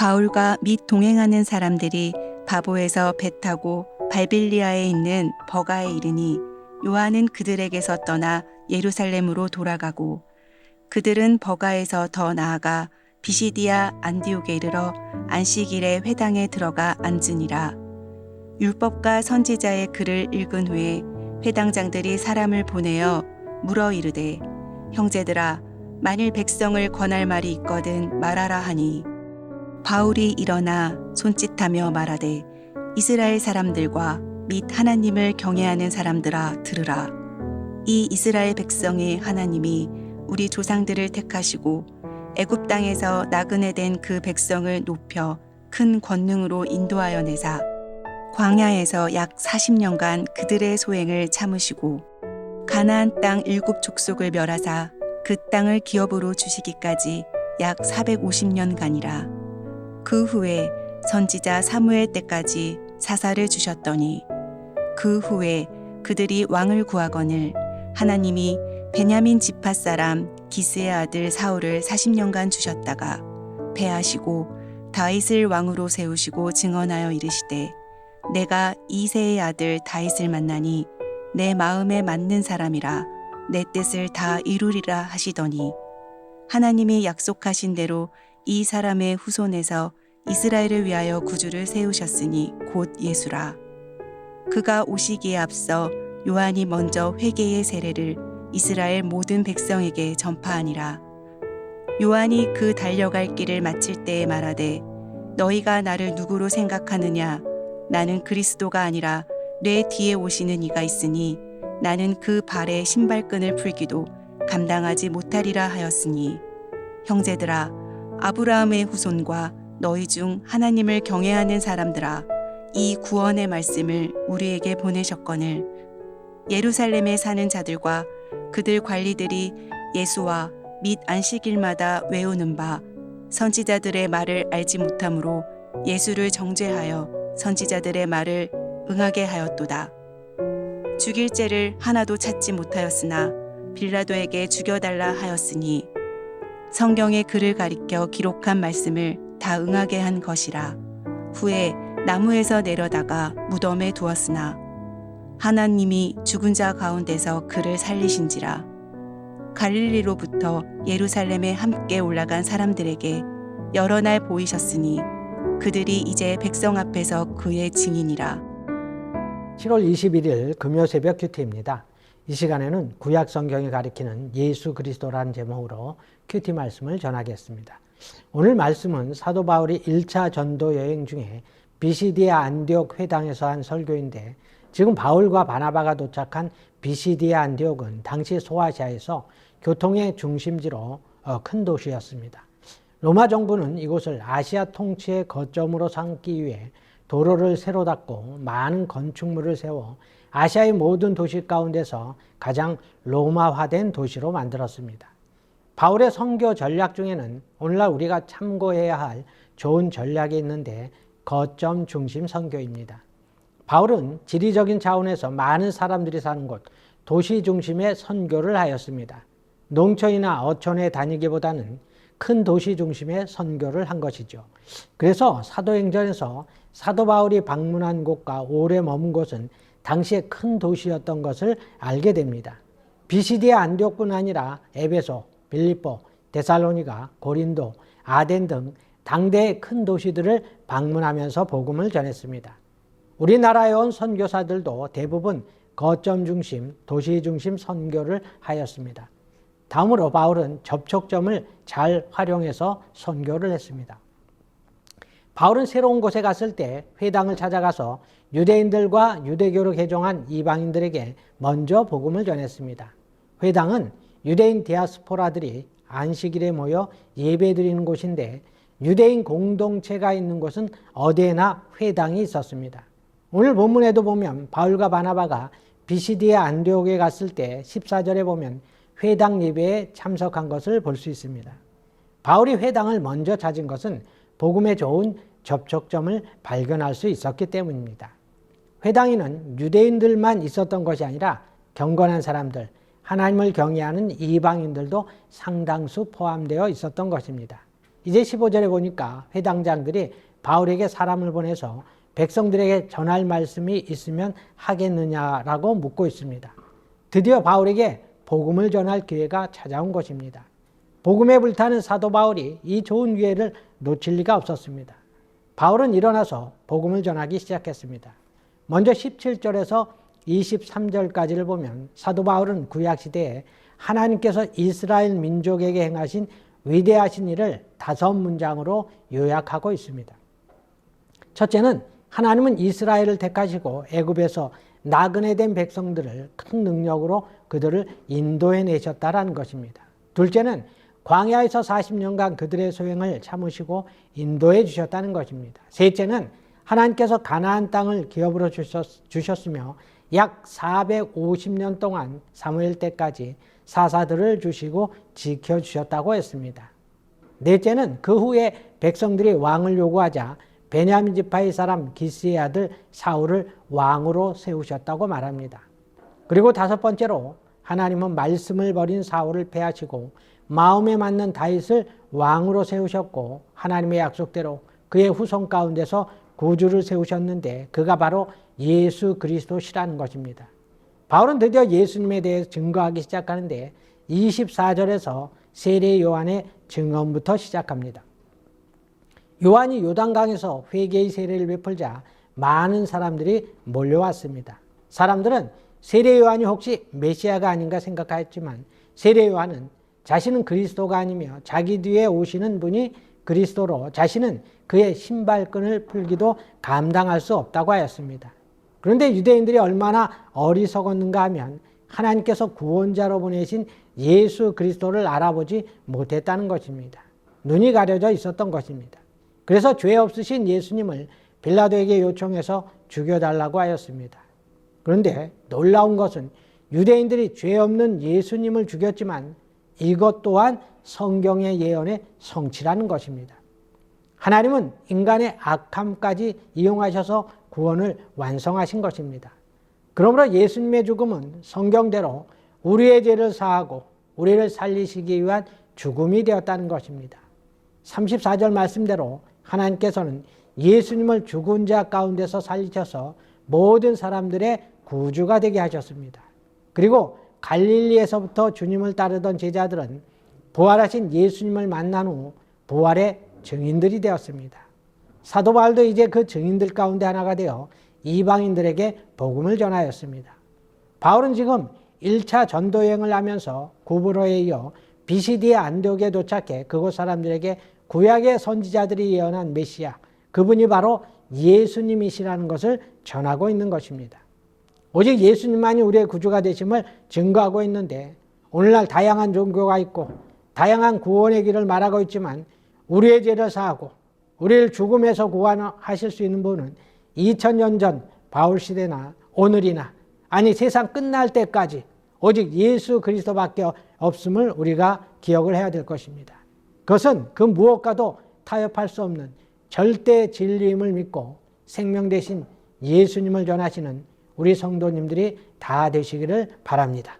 바울과 및 동행하는 사람들이 바보에서 배 타고 발빌리아에 있는 버가에 이르니 요한은 그들에게서 떠나 예루살렘으로 돌아가고 그들은 버가에서 더 나아가 비시디아 안디옥에 이르러 안식일에 회당에 들어가 앉으니라. 율법과 선지자의 글을 읽은 후에 회당장들이 사람을 보내어 물어 이르되 형제들아 만일 백성을 권할 말이 있거든 말하라 하니 바울이 일어나 손짓하며 말하되 이스라엘 사람들과 및 하나님을 경외하는 사람들아 들으라. 이 이스라엘 백성의 하나님이 우리 조상들을 택하시고 애굽 땅에서 나그네 된 그 백성을 높여 큰 권능으로 인도하여 내사 광야에서 약 40년간 그들의 소행을 참으시고 가나안 땅 7족속을 멸하사 그 땅을 기업으로 주시기까지 약 450년간이라. 그 후에 선지자 사무엘 때까지 사사를 주셨더니 그 후에 그들이 왕을 구하거늘 하나님이 베냐민 지파 사람 기스의 아들 사울을 40년간 주셨다가 패하시고 다윗을 왕으로 세우시고 증언하여 이르시되 내가 이새의 아들 다윗을 만나니 내 마음에 맞는 사람이라 내 뜻을 다 이루리라 하시더니 하나님이 약속하신 대로 이 사람의 후손에서 이스라엘을 위하여 구주를 세우셨으니 곧 예수라. 그가 오시기에 앞서 요한이 먼저 회개의 세례를 이스라엘 모든 백성에게 전파하니라. 요한이 그 달려갈 길을 마칠 때에 말하되 너희가 나를 누구로 생각하느냐? 나는 그리스도가 아니라 내 뒤에 오시는 이가 있으니 나는 그 발의 신발끈을 풀기도 감당하지 못하리라 하였으니 형제들아 아브라함의 후손과 너희 중 하나님을 경외하는 사람들아 이 구원의 말씀을 우리에게 보내셨거늘 예루살렘에 사는 자들과 그들 관리들이 예수와 및 안식일마다 외우는 바 선지자들의 말을 알지 못하므로 예수를 정죄하여 선지자들의 말을 응하게 하였도다. 죽일 죄를 하나도 찾지 못하였으나 빌라도에게 죽여달라 하였으니 성경의 글을 가리켜 기록한 말씀을 다 응하게 한 것이라. 후에 나무에서 내려다가 무덤에 두었으나 하나님이 죽은 자 가운데서 그를 살리신지라. 갈릴리로부터 예루살렘에 함께 올라간 사람들에게 여러 날 보이셨으니 그들이 이제 백성 앞에서 그의 증인이라. 7월 21일 금요 새벽 큐티입니다. 이 시간에는 구약 성경이 가리키는 예수 그리스도라는 제목으로 큐티 말씀을 전하겠습니다. 오늘 말씀은 사도 바울이 1차 전도 여행 중에 비시디아 안디옥 회당에서 한 설교인데 지금 바울과 바나바가 도착한 비시디아 안디옥은 당시 소아시아에서 교통의 중심지로 큰 도시였습니다. 로마 정부는 이곳을 아시아 통치의 거점으로 삼기 위해 도로를 새로 닦고 많은 건축물을 세워 아시아의 모든 도시 가운데서 가장 로마화된 도시로 만들었습니다. 바울의 선교 전략 중에는 오늘날 우리가 참고해야 할 좋은 전략이 있는데 거점 중심 선교입니다. 바울은 지리적인 차원에서 많은 사람들이 사는 곳, 도시 중심의 선교를 하였습니다. 농촌이나 어촌에 다니기보다는 큰 도시 중심의 선교를 한 것이죠. 그래서 사도행전에서 사도 바울이 방문한 곳과 오래 머문 곳은 당시에 큰 도시였던 것을 알게 됩니다. 비시디아 안디옥뿐 아니라 에베소, 빌립보, 데살로니가, 고린도, 아덴 등 당대의 큰 도시들을 방문하면서 복음을 전했습니다. 우리나라에 온 선교사들도 대부분 거점 중심, 도시 중심 선교를 하였습니다. 다음으로 바울은 접촉점을 잘 활용해서 선교를 했습니다. 바울은 새로운 곳에 갔을 때 회당을 찾아가서 유대인들과 유대교로 개종한 이방인들에게 먼저 복음을 전했습니다. 회당은 유대인 디아스포라들이 안식일에 모여 예배드리는 곳인데 유대인 공동체가 있는 곳은 어디에나 회당이 있었습니다. 오늘 본문에도 보면 바울과 바나바가 비시디아 안디옥에 갔을 때 14절에 보면 회당 예배에 참석한 것을 볼 수 있습니다. 바울이 회당을 먼저 찾은 것은 복음에 좋은 접촉점을 발견할 수 있었기 때문입니다. 회당에는 유대인들만 있었던 것이 아니라 경건한 사람들, 하나님을 경외하는 이방인들도 상당수 포함되어 있었던 것입니다. 이제 15절에 보니까 회당장들이 바울에게 사람을 보내서 백성들에게 전할 말씀이 있으면 하겠느냐라고 묻고 있습니다. 드디어 바울에게 복음을 전할 기회가 찾아온 것입니다. 복음에 불타는 사도 바울이 이 좋은 기회를 놓칠 리가 없었습니다. 바울은 일어나서 복음을 전하기 시작했습니다. 먼저 17절에서 23절까지를 보면 사도 바울은 구약시대에 하나님께서 이스라엘 민족에게 행하신 위대하신 일을 5문장으로 요약하고 있습니다. 첫째는 하나님은 이스라엘을 택하시고 애굽에서 나그네 된 백성들을 큰 능력으로 그들을 인도해내셨다라는 것입니다. 둘째는 광야에서 40년간 그들의 소행을 참으시고 인도해 주셨다는 것입니다. 셋째는 하나님께서 가나안 땅을 기업으로 주셨으며 약 450년 동안 사무엘 때까지 사사들을 주시고 지켜주셨다고 했습니다. 넷째는 그 후에 백성들이 왕을 요구하자 베냐민 지파의 사람 기스의 아들 사울을 왕으로 세우셨다고 말합니다. 그리고 다섯 번째로 하나님은 말씀을 버린 사울을 패하시고 마음에 맞는 다윗을 왕으로 세우셨고 하나님의 약속대로 그의 후손 가운데서 구주를 세우셨는데 그가 바로 예수 그리스도시라는 것입니다. 바울은 드디어 예수님에 대해 증거하기 시작하는데 24절에서 세례 요한의 증언부터 시작합니다. 요한이 요단강에서 회개의 세례를 베풀자 많은 사람들이 몰려왔습니다. 사람들은 세례 요한이 혹시 메시아가 아닌가 생각하였지만 세례 요한은 자신은 그리스도가 아니며 자기 뒤에 오시는 분이 그리스도로 자신은 그의 신발끈을 풀기도 감당할 수 없다고 하였습니다. 그런데 유대인들이 얼마나 어리석었는가 하면 하나님께서 구원자로 보내신 예수 그리스도를 알아보지 못했다는 것입니다. 눈이 가려져 있었던 것입니다. 그래서 죄 없으신 예수님을 빌라도에게 요청해서 죽여달라고 하였습니다. 그런데 놀라운 것은 유대인들이 죄 없는 예수님을 죽였지만 이것 또한 성경의 예언의 성취라는 것입니다. 하나님은 인간의 악함까지 이용하셔서 구원을 완성하신 것입니다. 그러므로 예수님의 죽음은 성경대로 우리의 죄를 사하고 우리를 살리시기 위한 죽음이 되었다는 것입니다. 34절 말씀대로 하나님께서는 예수님을 죽은 자 가운데서 살리셔서 모든 사람들의 구주가 되게 하셨습니다. 그리고 갈릴리에서부터 주님을 따르던 제자들은 부활하신 예수님을 만난 후 부활의 증인들이 되었습니다. 사도 바울도 이제 그 증인들 가운데 하나가 되어 이방인들에게 복음을 전하였습니다. 바울은 지금 1차 전도여행을 하면서 구브로에 이어 비시디의 안디옥에 도착해 그곳 사람들에게 구약의 선지자들이 예언한 메시아, 그분이 바로 예수님이시라는 것을 전하고 있는 것입니다. 오직 예수님만이 우리의 구주가 되심을 증거하고 있는데 오늘날 다양한 종교가 있고 다양한 구원의 길을 말하고 있지만 우리의 죄를 사하고 우리를 죽음에서 구원하실 수 있는 분은 2000년 전 바울 시대나 오늘이나 아니 세상 끝날 때까지 오직 예수 그리스도밖에 없음을 우리가 기억을 해야 될 것입니다. 그것은 그 무엇과도 타협할 수 없는 절대 진리임을 믿고 생명 대신 예수님을 전하시는 우리 성도님들이 다 되시기를 바랍니다.